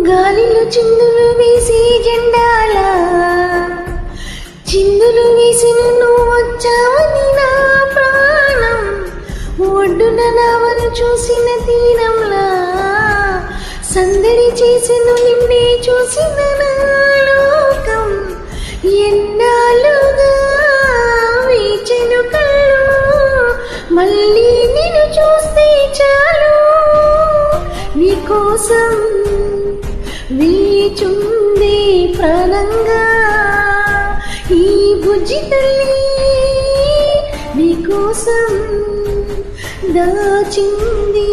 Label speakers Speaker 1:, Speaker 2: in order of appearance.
Speaker 1: గాలిలో చిందులు వేసి జెండాల చిందులు వేసి నువ్వు వచ్చావని నా ప్రాణం ఒడ్డున నావను చూసిన తీరంలా సందడి చేసిన నిన్నే చూసిన నా లోకం ఎన్నాళ్ళుగా వేచెను కళ్ళు మళ్ళీ నిన్ను చూస్తే చాలు నీకోసం వేచుందే ప్రాణంగా ఈ బుజ్జి తల్లి నీకోసం దాచింది.